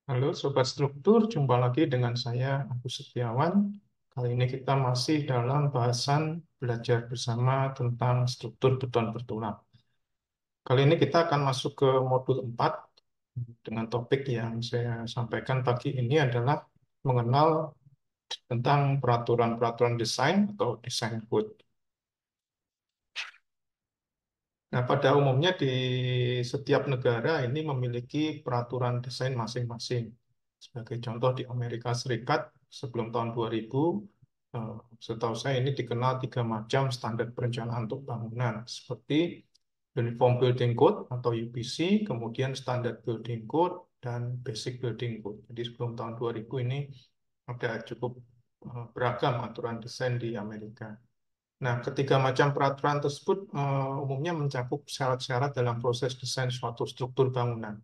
Halo Sobat Struktur, jumpa lagi dengan saya Agus Setiawan. Kali ini kita masih dalam bahasan belajar bersama tentang struktur beton bertulang. Kali ini kita akan masuk ke modul 4 dengan topik yang saya sampaikan pagi ini adalah mengenal tentang peraturan-peraturan desain atau design code. Nah, pada umumnya di setiap negara ini memiliki peraturan desain masing-masing. Sebagai contoh di Amerika Serikat sebelum tahun 2000, eh, setahu saya ini dikenal 3 macam standar perencanaan untuk bangunan, seperti Uniform Building Code atau UBC, kemudian Standard Building Code, dan Basic Building Code. Jadi sebelum tahun 2000 ini ada cukup beragam aturan desain di Amerika. Nah, ketiga macam peraturan tersebut umumnya mencakup syarat-syarat dalam proses desain suatu struktur bangunan.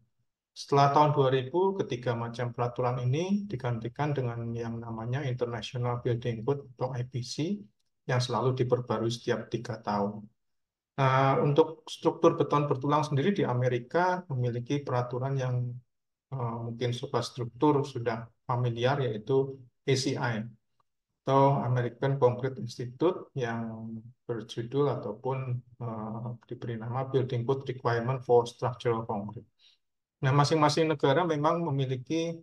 Setelah tahun 2000, ketiga macam peraturan ini digantikan dengan yang namanya International Building Code atau IBC yang selalu diperbarui setiap 3 tahun. Nah, untuk struktur beton bertulang sendiri di Amerika memiliki peraturan yang mungkin sobat struktur sudah familiar, yaitu ACI atau American Concrete Institute yang berjudul ataupun diberi nama Building Code Requirement for Structural Concrete. Nah, masing-masing negara memang memiliki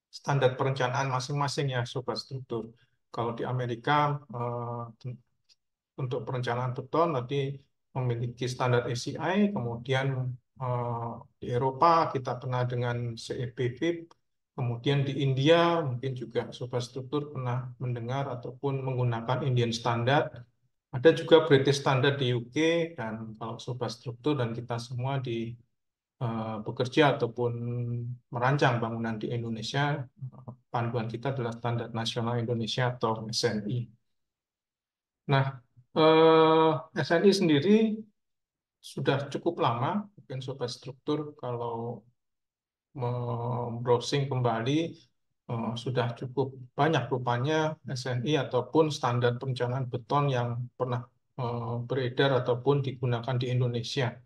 standar perencanaan masing-masing ya, sobat struktur. Kalau di Amerika untuk perencanaan beton nanti memiliki standar ACI, kemudian eh, di Eropa kita kenal dengan CEP VIP, kemudian di India mungkin juga sobat struktur pernah mendengar ataupun menggunakan Indian Standard. Ada juga British Standard di UK, dan kalau sobat struktur dan kita semua di bekerja ataupun merancang bangunan di Indonesia, panduan kita adalah Standar Nasional Indonesia atau SNI. Nah, SNI sendiri sudah cukup lama, mungkin sobat struktur kalau browsing kembali sudah cukup banyak rupanya SNI ataupun standar perencanaan beton yang pernah beredar ataupun digunakan di Indonesia.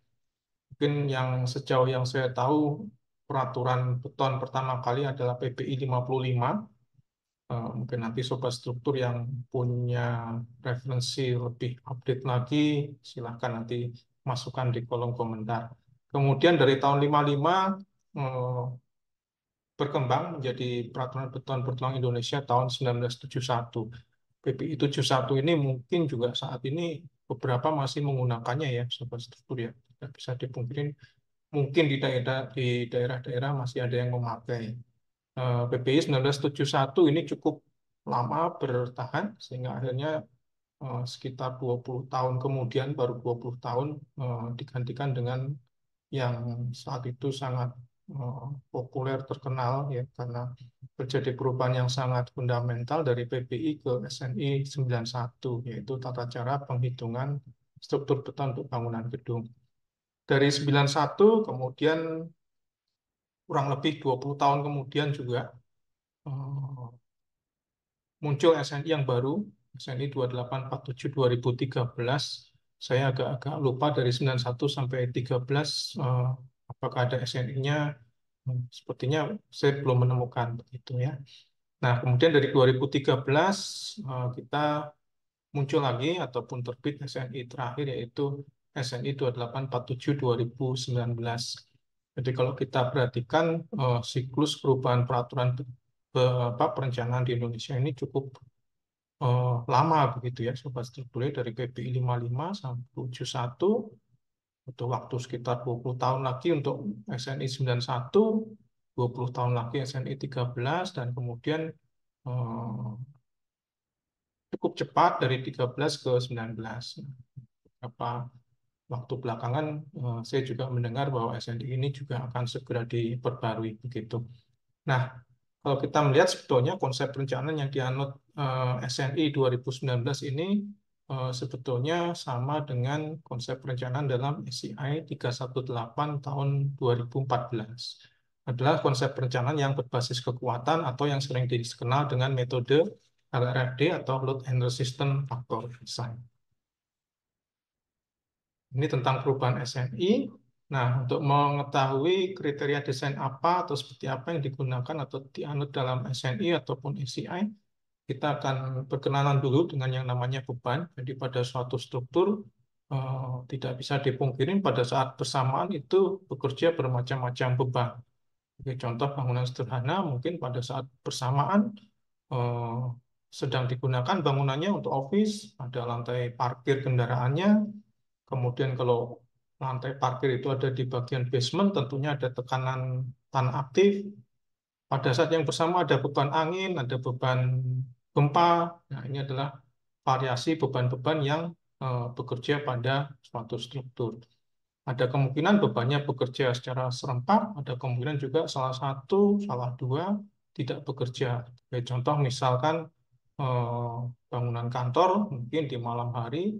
Mungkin yang sejauh yang saya tahu peraturan beton pertama kali adalah PPI 55. Mungkin nanti sobat struktur yang punya referensi lebih update lagi, silahkan nanti masukkan di kolom komentar. Kemudian dari tahun 55 eh, berkembang menjadi Peraturan Beton Bertulang Indonesia tahun 1971. PPI 71 ini mungkin juga saat ini beberapa masih menggunakannya ya, sobat struktur ya. Tidak bisa dipungkiri, mungkin di daerah-daerah masih ada yang memakai. PPI 1971 ini cukup lama bertahan sehingga akhirnya sekitar 20 tahun kemudian, baru 20 tahun digantikan dengan yang saat itu sangat populer, terkenal ya, karena terjadi perubahan yang sangat fundamental dari PPI ke SNI 91, yaitu tata cara penghitungan struktur beton untuk bangunan gedung. Dari 91 kemudian kurang lebih 20 tahun kemudian juga eh, muncul SNI yang baru, SNI 2847 2013. Saya agak-agak lupa dari 91 sampai 13 apakah ada SNI-nya. Sepertinya saya belum menemukan begitu ya. Nah, kemudian dari 2013 kita muncul lagi ataupun terbit SNI terakhir, yaitu SNI 2847 2019. Jadi kalau kita perhatikan siklus perubahan peraturan perencanaan di Indonesia ini cukup lama begitu ya, sobat strukturnya, dari PPI 55 sampai 71, butuh waktu sekitar 20 tahun lagi untuk SNI 91, 20 tahun lagi SNI 13, dan kemudian eh, cukup cepat dari 13 ke 19. Beberapa waktu belakangan saya juga mendengar bahwa SNI ini juga akan segera diperbarui begitu. Nah, kalau kita melihat sebetulnya konsep perencanaan yang dianut SNI 2019 ini sebetulnya sama dengan konsep perencanaan dalam SCI 318 tahun 2014. Adalah konsep perencanaan yang berbasis kekuatan atau yang sering dikenal dengan metode LRFD atau Load and Resistance Factor Design. Ini tentang perubahan SNI. Nah, untuk mengetahui kriteria desain apa atau seperti apa yang digunakan atau dianut dalam SNI ataupun ACI, kita akan berkenalan dulu dengan yang namanya beban. Jadi pada suatu struktur tidak bisa dipungkiri pada saat bersamaan itu bekerja bermacam-macam beban. Oke, contoh bangunan sederhana mungkin pada saat bersamaan eh, sedang digunakan bangunannya untuk office, ada lantai parkir kendaraannya, kemudian kalau lantai parkir itu ada di bagian basement, tentunya ada tekanan tanah aktif. Pada saat yang bersama ada beban angin, ada beban gempa. Nah, ini adalah variasi beban-beban yang bekerja pada suatu struktur. Ada kemungkinan bebannya bekerja secara serempak, ada kemungkinan juga salah satu, salah dua tidak bekerja. Sebagai contoh misalkan eh, bangunan kantor mungkin di malam hari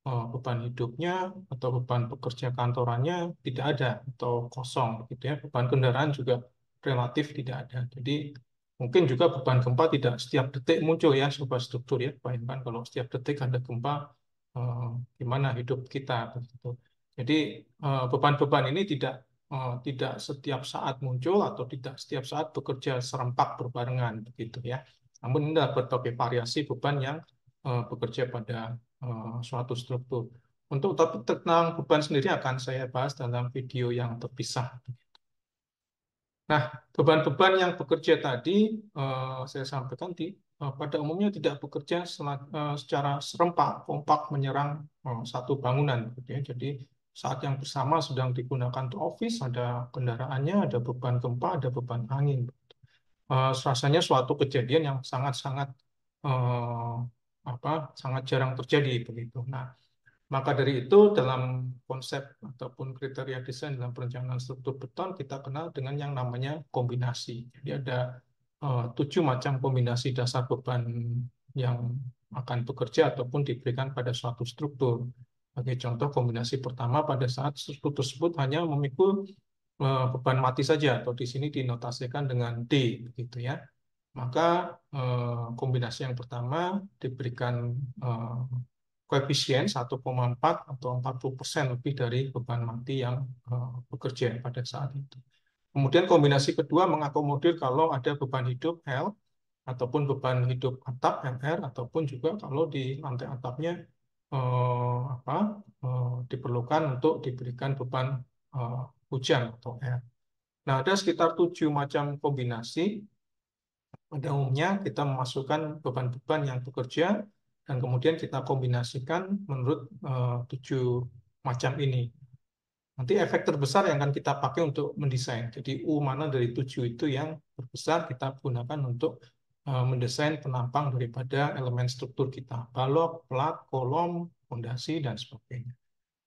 beban hidupnya atau beban pekerja kantorannya tidak ada atau kosong gitu ya. Beban kendaraan juga relatif tidak ada. Jadi mungkin juga beban gempa tidak setiap detik muncul ya sebuah struktur ya. Bayangkan kalau setiap detik ada gempa eh, gimana hidup kita begitu. Jadi beban-beban ini tidak setiap saat muncul atau tidak setiap saat bekerja serempak berbarengan begitu ya. Namun ini adalah berbagai variasi beban yang bekerja pada suatu struktur. Untuk topik tentang beban sendiri akan saya bahas dalam video yang terpisah. Nah, beban-beban yang bekerja tadi saya sampaikan pada umumnya tidak bekerja secara serempak, kompak menyerang satu bangunan. Gitu ya. Jadi saat yang bersama sedang digunakan untuk office, ada kendaraannya, ada beban gempa, ada beban angin. Rasanya suatu kejadian yang sangat-sangat eh, sangat jarang terjadi begitu. Nah, maka dari itu, dalam konsep ataupun kriteria desain dalam perencanaan struktur beton, kita kenal dengan yang namanya kombinasi. Jadi ada 7 macam kombinasi dasar beban yang akan bekerja ataupun diberikan pada suatu struktur. Sebagai contoh, kombinasi pertama pada saat struktur tersebut hanya memikul beban mati saja, atau di sini dinotasikan dengan D, begitu ya. Maka kombinasi yang pertama diberikan eh, koefisien 1,4 atau 40% lebih dari beban mati yang bekerja pada saat itu. Kemudian kombinasi kedua mengakomodir kalau ada beban hidup L ataupun beban hidup atap MR ataupun juga kalau di lantai atapnya diperlukan untuk diberikan beban hujan atau R. Nah, ada sekitar 7 macam kombinasi. Pada umumnya kita memasukkan beban-beban yang bekerja dan kemudian kita kombinasikan menurut 7 macam ini. Nanti efek terbesar yang akan kita pakai untuk mendesain. Jadi U mana dari 7 itu yang terbesar kita gunakan untuk mendesain penampang daripada elemen struktur kita. Balok, plat, kolom, fondasi, dan sebagainya.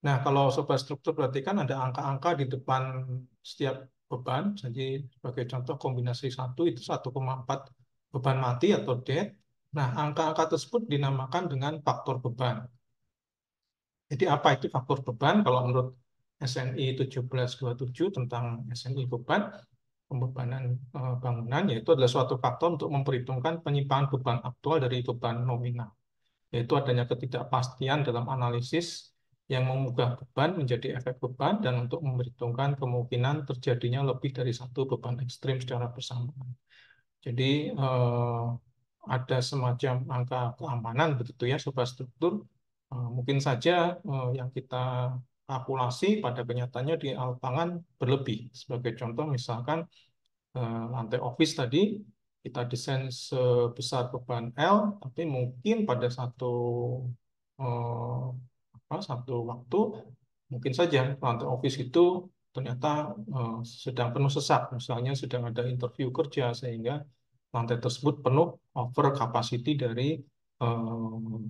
Nah, kalau sobat struktur perhatikan ada angka-angka di depan setiap beban. Jadi sebagai contoh kombinasi 1 itu 1,4 beban mati atau dead. Nah, angka-angka tersebut dinamakan dengan faktor beban. Jadi apa itu faktor beban? Kalau menurut SNI 1727 tentang SNI beban, pembebanan bangunan, yaitu adalah suatu faktor untuk memperhitungkan penyimpangan beban aktual dari beban nominal, yaitu adanya ketidakpastian dalam analisis yang mengubah beban menjadi efek beban dan untuk memperhitungkan kemungkinan terjadinya lebih dari satu beban ekstrim secara bersamaan. Jadi ada semacam angka keamanan begitu ya sobat struktur. Mungkin saja yang kita kalkulasi pada kenyataannya di lapangan berlebih. Sebagai contoh misalkan lantai office tadi kita desain sebesar beban L, tapi mungkin pada eh, satu waktu mungkin saja lantai office itu ternyata sedang penuh sesak, misalnya sedang ada interview kerja sehingga lantai tersebut penuh over capacity dari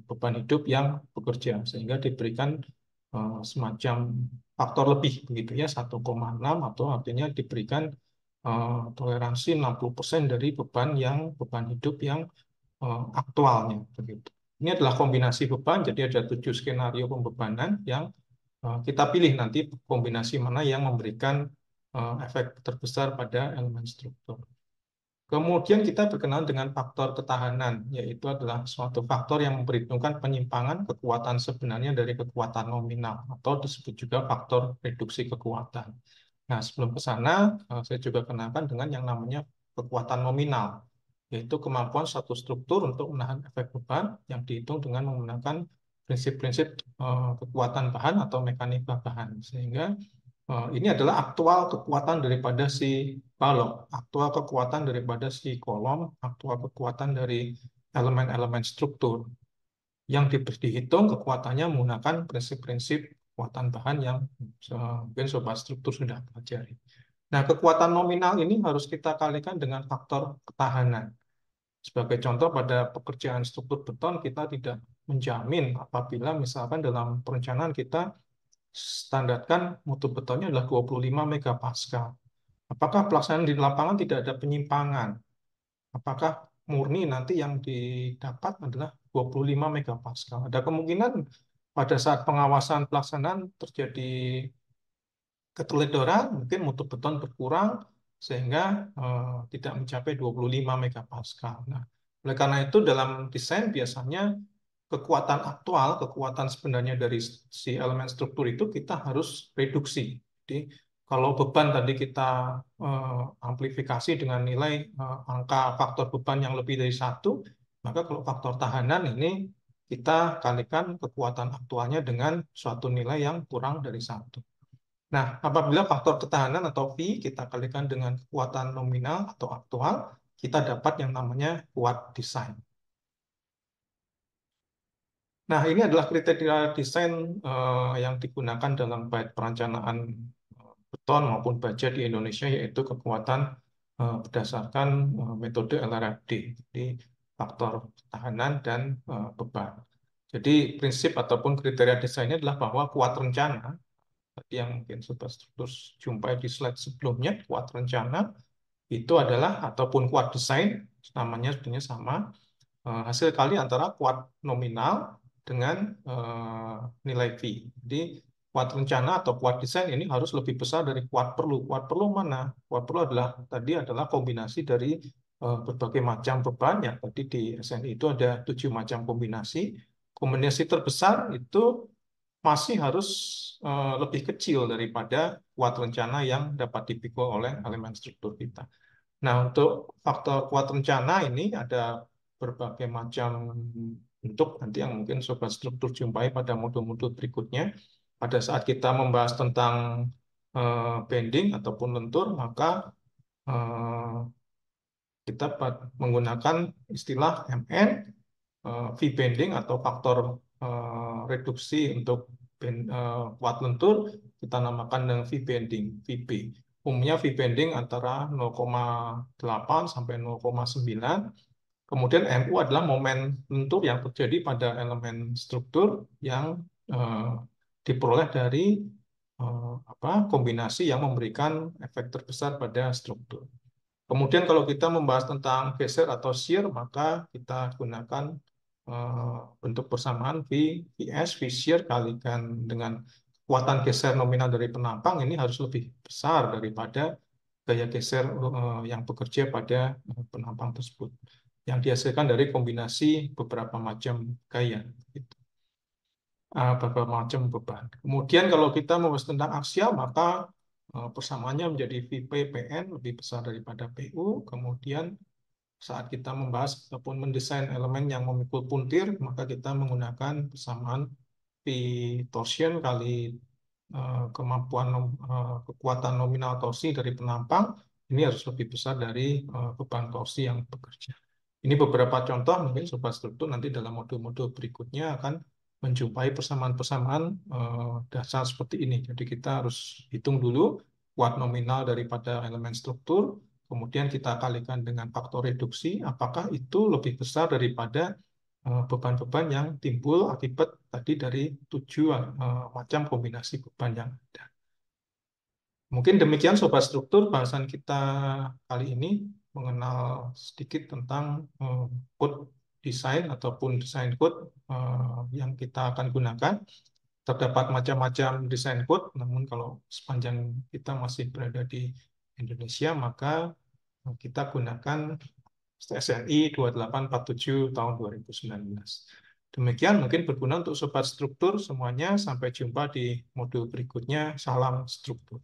beban hidup yang bekerja sehingga diberikan semacam faktor lebih begitu ya 1,6 atau artinya diberikan toleransi 60% dari beban hidup yang aktualnya begitu. Ini adalah kombinasi beban, jadi ada 7 skenario pembebanan yang kita pilih nanti kombinasi mana yang memberikan efek terbesar pada elemen struktur. Kemudian kita berkenalan dengan faktor ketahanan, yaitu adalah suatu faktor yang memperhitungkan penyimpangan kekuatan sebenarnya dari kekuatan nominal, atau disebut juga faktor reduksi kekuatan. Nah, sebelum ke sana, saya juga kenalkan dengan yang namanya kekuatan nominal, yaitu kemampuan satu struktur untuk menahan efek beban yang dihitung dengan menggunakan prinsip-prinsip kekuatan bahan atau mekanika bahan. Sehingga ini adalah aktual kekuatan daripada si balok, aktual kekuatan daripada si kolom, aktual kekuatan dari elemen-elemen struktur yang dihitung kekuatannya menggunakan prinsip-prinsip kekuatan bahan yang mungkin sobat struktur sudah pelajari. Nah, kekuatan nominal ini harus kita kalikan dengan faktor ketahanan. Sebagai contoh, pada pekerjaan struktur beton, kita tidak menjamin apabila misalkan dalam perencanaan kita standarkan mutu betonnya adalah 25 megapascal. Apakah pelaksanaan di lapangan tidak ada penyimpangan? Apakah murni nanti yang didapat adalah 25 megapascal? Ada kemungkinan pada saat pengawasan pelaksanaan terjadi keteledoran, mungkin mutu beton berkurang sehingga tidak mencapai 25 megapascal. Nah, oleh karena itu dalam desain biasanya kekuatan aktual, kekuatan sebenarnya dari si elemen struktur itu kita harus reduksi. Jadi kalau beban tadi kita amplifikasi dengan nilai angka faktor beban yang lebih dari satu, maka kalau faktor tahanan ini kita kalikan kekuatan aktualnya dengan suatu nilai yang kurang dari satu. Nah, apabila faktor ketahanan atau V kita kalikan dengan kekuatan nominal atau aktual, kita dapat yang namanya kuat desain. Nah, ini adalah kriteria desain yang digunakan dalam baik perencanaan beton maupun baja di Indonesia, yaitu kekuatan berdasarkan metode LRFD, jadi faktor ketahanan dan beban. Jadi prinsip ataupun kriteria desainnya adalah bahwa kuat rencana, tadi yang mungkin sudah struktur jumpai di slide sebelumnya, kuat rencana itu adalah, ataupun kuat desain, namanya sebenarnya sama, hasil kali antara kuat nominal dengan nilai V. Jadi kuat rencana atau kuat desain ini harus lebih besar dari kuat perlu. Kuat perlu mana? Kuat perlu adalah kombinasi dari berbagai macam beban. Ya, tadi di SNI itu ada 7 macam kombinasi. Kombinasi terbesar itu masih harus lebih kecil daripada kuat rencana yang dapat dipikul oleh elemen struktur kita. Nah, untuk faktor kuat rencana ini ada berbagai macam bentuk nanti yang mungkin sobat struktur jumpai pada modul-modul berikutnya. Pada saat kita membahas tentang bending ataupun lentur, maka eh, kita menggunakan istilah MN, V-bending atau faktor reduksi untuk kuat lentur, kita namakan dengan V-bending, VB. Umumnya V-bending antara 0,8 sampai 0,9. Kemudian MU adalah momen lentur yang terjadi pada elemen struktur yang diperoleh dari kombinasi yang memberikan efek terbesar pada struktur. Kemudian kalau kita membahas tentang geser atau shear, maka kita gunakan bentuk persamaan VS, V shear kalikan dengan kekuatan geser nominal dari penampang, ini harus lebih besar daripada gaya geser yang bekerja pada penampang tersebut, yang dihasilkan dari kombinasi beberapa macam gaya, beberapa macam beban. Kemudian kalau kita membahas tentang aksial, maka persamaannya menjadi VP/PN lebih besar daripada PU. Kemudian saat kita membahas ataupun mendesain elemen yang memikul puntir, maka kita menggunakan persamaan V torsion kali kemampuan kekuatan nominal torsi dari penampang, ini harus lebih besar dari beban torsi yang bekerja. Ini beberapa contoh, mungkin sobat struktur nanti dalam modul-modul berikutnya akan menjumpai persamaan-persamaan dasar seperti ini. Jadi kita harus hitung dulu kuat nominal daripada elemen struktur, kemudian kita kalikan dengan faktor reduksi, apakah itu lebih besar daripada beban-beban yang timbul akibat tadi dari 7 macam kombinasi beban yang ada. Mungkin demikian sobat struktur bahasan kita kali ini, mengenal sedikit tentang code desain ataupun desain code yang kita akan gunakan. Terdapat macam-macam desain code, namun kalau sepanjang kita masih berada di Indonesia, maka Kita gunakan SNI 2847 tahun 2019. Demikian mungkin berguna untuk sobat struktur semuanya. Sampai jumpa di modul berikutnya. Salam struktur.